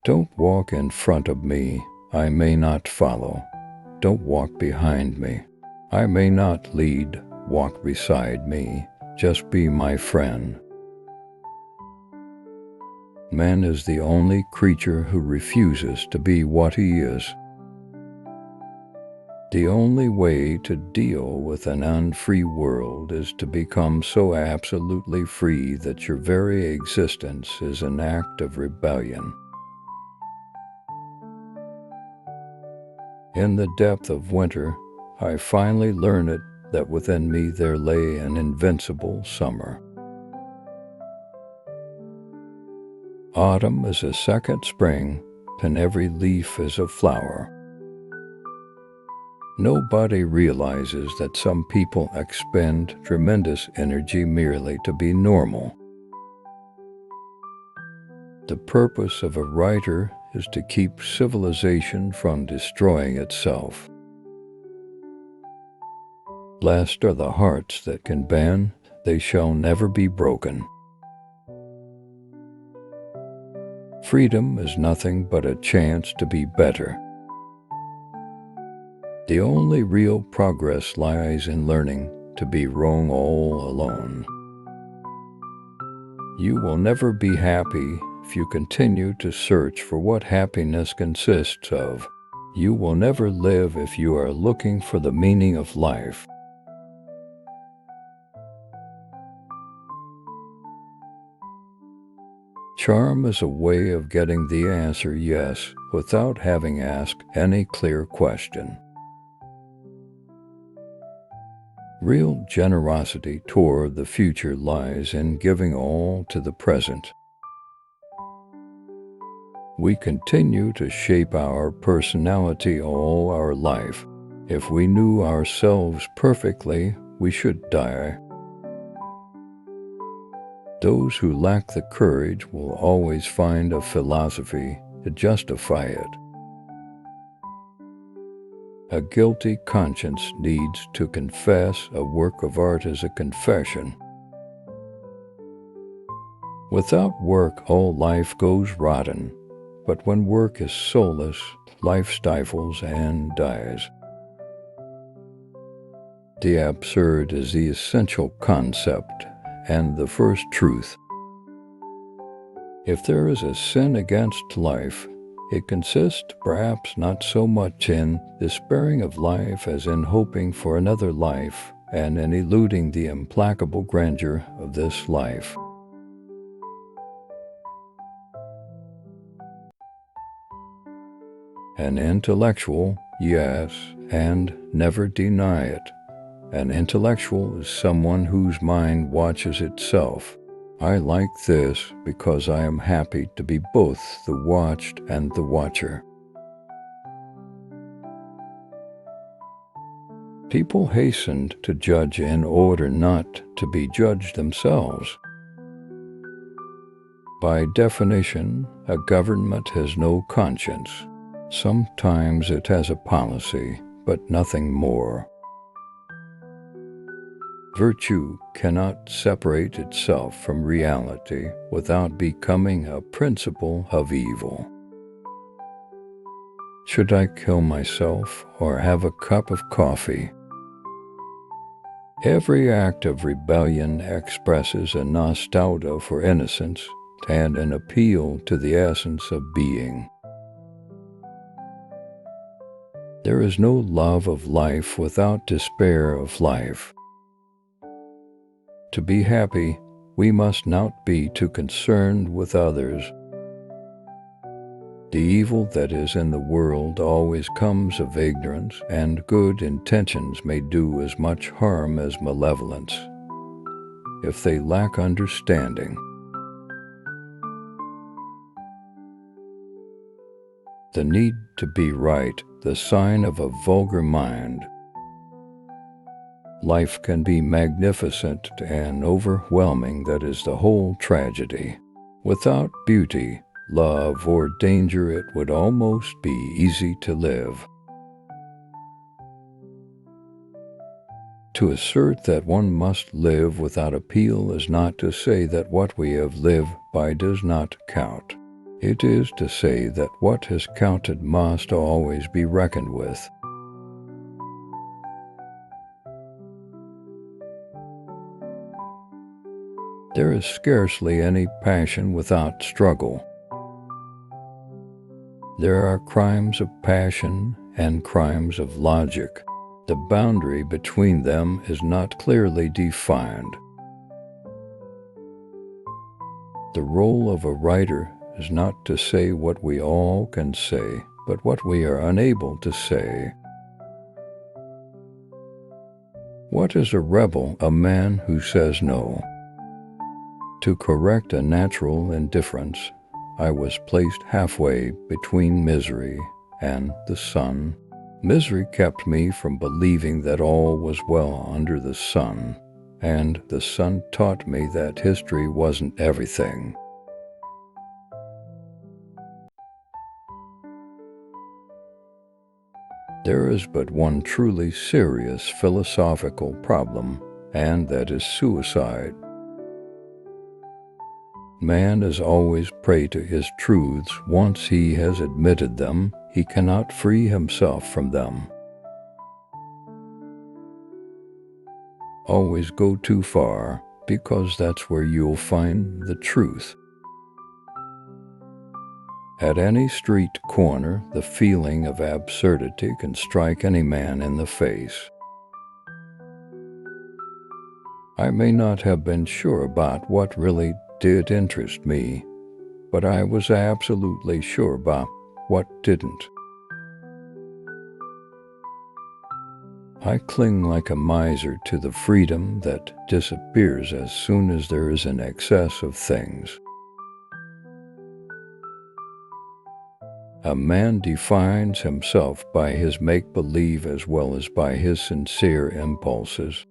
Don't walk in front of me, I may not follow. Don't walk behind me, I may not lead. Walk beside me, just be my friend. Man is the only creature who refuses to be what he is. The only way to deal with an unfree world is to become so absolutely free that your very existence is an act of rebellion. In the depth of winter, I finally learned that within me there lay an invincible summer. Autumn is a second spring, and every leaf is a flower. Nobody realizes that some people expend tremendous energy merely to be normal. The purpose of a writer is to keep civilization from destroying itself. Blessed are the hearts that can bend, they shall never be broken. Freedom is nothing but a chance to be better. The only real progress lies in learning to be wrong all alone. You will never be happy if you continue to search for what happiness consists of. You will never live if you are looking for the meaning of life. Charm is a way of getting the answer yes without having asked any clear question. Real generosity toward the future lies in giving all to the present. We continue to shape our personality all our life. If we knew ourselves perfectly, we should die. Those who lack the courage will always find a philosophy to justify it. A guilty conscience needs to confess. A work of art is a confession. Without work, all life goes rotten, but when work is soulless, life stifles and dies. The absurd is the essential concept and the first truth. If there is a sin against life, it consists perhaps not so much in despairing of life as in hoping for another life and in eluding the implacable grandeur of this life. An intellectual, yes, and never deny it. An intellectual is someone whose mind watches itself. I like this because I am happy to be both the watched and the watcher. People hastened to judge in order not to be judged themselves. By definition, a government has no conscience. Sometimes it has a policy, but nothing more. Virtue cannot separate itself from reality without becoming a principle of evil. Should I kill myself or have a cup of coffee? Every act of rebellion expresses a nostalgia for innocence and an appeal to the essence of being. There is no love of life without despair of life. To be happy, we must not be too concerned with others. The evil that is in the world always comes of ignorance, and good intentions may do as much harm as malevolence, if they lack understanding. The need to be right, the sign of a vulgar mind. Life can be magnificent and overwhelming, that is the whole tragedy. Without beauty, love, or danger, it would almost be easy to live. To assert that one must live without appeal is not to say that what we have lived by does not count. It is to say that what is counted must always be reckoned with. There is scarcely any passion without struggle. There are crimes of passion and crimes of logic. The boundary between them is not clearly defined. The role of a writer is not to say what we all can say, but what we are unable to say. What is a rebel? A man who says no. To correct a natural indifference, I was placed halfway between misery and the sun. Misery kept me from believing that all was well under the sun, and the sun taught me that history wasn't everything. There is but one truly serious philosophical problem, and that is suicide. Man is always prey to his truths. Once he has admitted them, he cannot free himself from them. Always go too far, because that's where you'll find the truth. At any street corner, the feeling of absurdity can strike any man in the face. I may not have been sure about what really did interest me, but I was absolutely sure about what didn't. I cling like a miser to the freedom that disappears as soon as there is an excess of things. A man defines himself by his make-believe as well as by his sincere impulses.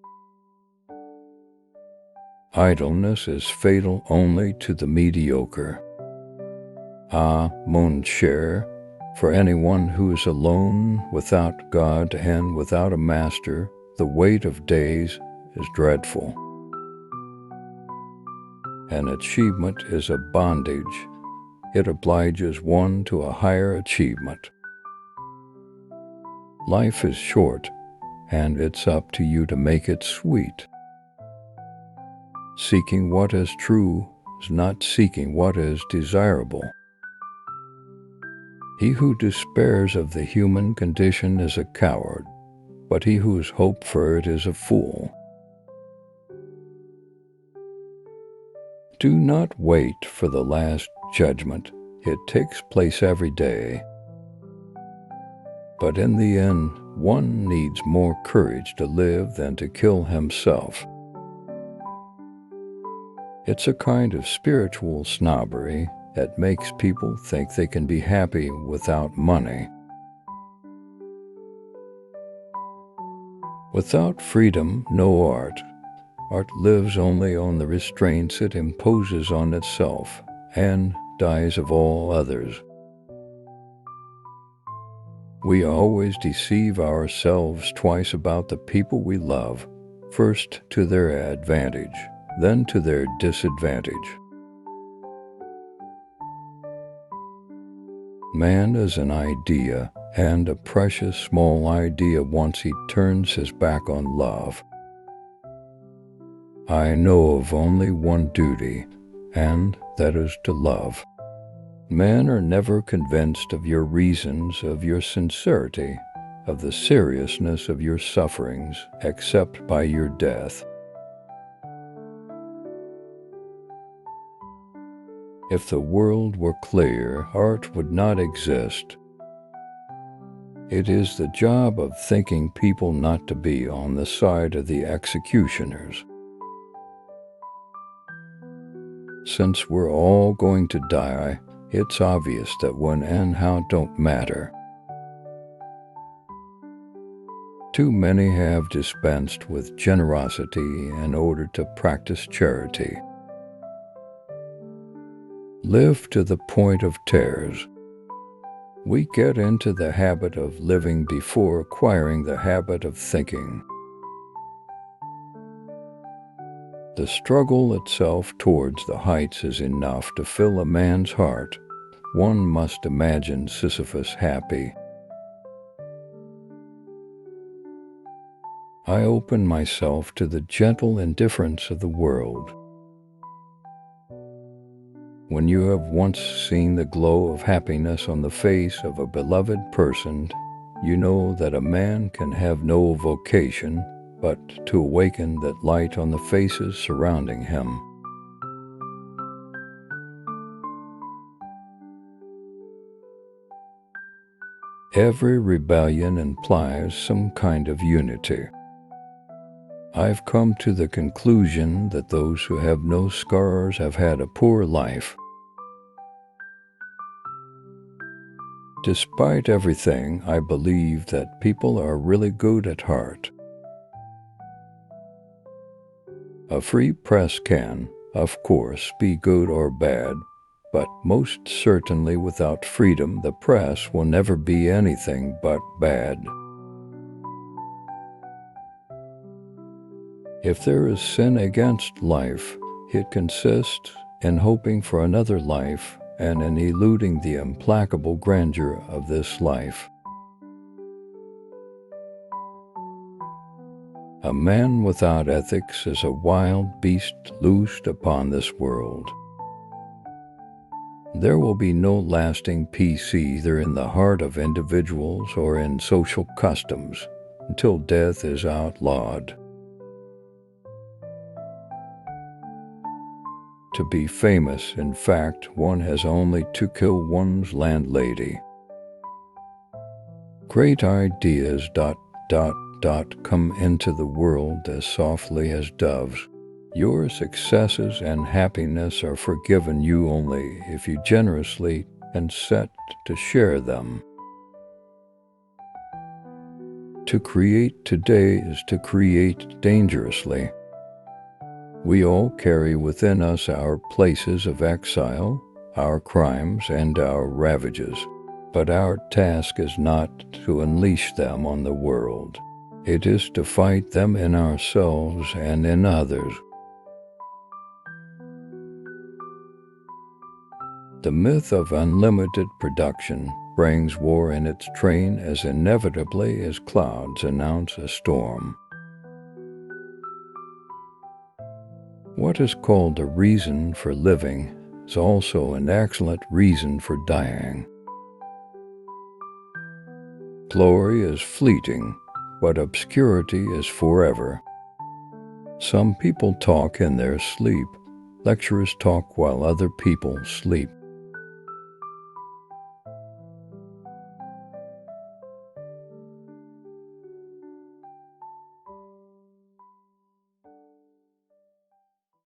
Idleness is fatal only to the mediocre. Ah, mon cher, for anyone who is alone, without God and without a master, the weight of days is dreadful. An achievement is a bondage. It obliges one to a higher achievement. Life is short, and it's up to you to make it sweet. Seeking what is true is not seeking what is desirable. He who despairs of the human condition is a coward, but he whose hope for it is a fool. Do not wait for the last judgment. It takes place every day. But in the end, one needs more courage to live than to kill himself. It's a kind of spiritual snobbery that makes people think they can be happy without money. Without freedom, no art. Art lives only on the restraints it imposes on itself and dies of all others. We always deceive ourselves twice about the people we love, first to their advantage, then to their disadvantage. Man is an idea, and a precious small idea once he turns his back on love. I know of only one duty, and that is to love. Men are never convinced of your reasons, of your sincerity, of the seriousness of your sufferings, except by your death. If the world were clear, art would not exist. It is the job of thinking people not to be on the side of the executioners. Since we're all going to die, it's obvious that when and how don't matter. Too many have dispensed with generosity in order to practice charity. Live to the point of tears. We get into the habit of living before acquiring the habit of thinking. The struggle itself towards the heights is enough to fill a man's heart, one must imagine Sisyphus happy. I open myself to the gentle indifference of the world. When you have once seen the glow of happiness on the face of a beloved person, you know that a man can have no vocation but to awaken that light on the faces surrounding him. Every rebellion implies some kind of unity. I've come to the conclusion that those who have no scars have had a poor life. Despite everything, I believe that people are really good at heart. A free press can, of course, be good or bad, but most certainly without freedom, the press will never be anything but bad. If there is sin against life, it consists in hoping for another life and in eluding the implacable grandeur of this life. A man without ethics is a wild beast loosed upon this world. There will be no lasting peace either in the heart of individuals or in social customs until death is outlawed. To be famous, in fact, one has only to kill one's landlady. Great ideas ... come into the world as softly as doves. Your successes and happiness are forgiven you only if you generously consent to share them. To create today is to create dangerously. We all carry within us our places of exile, our crimes, and our ravages, but our task is not to unleash them on the world. It is to fight them in ourselves and in others. The myth of unlimited production brings war in its train as inevitably as clouds announce a storm. What is called a reason for living is also an excellent reason for dying. Glory is fleeting, but obscurity is forever. Some people talk in their sleep. Lecturers talk while other people sleep.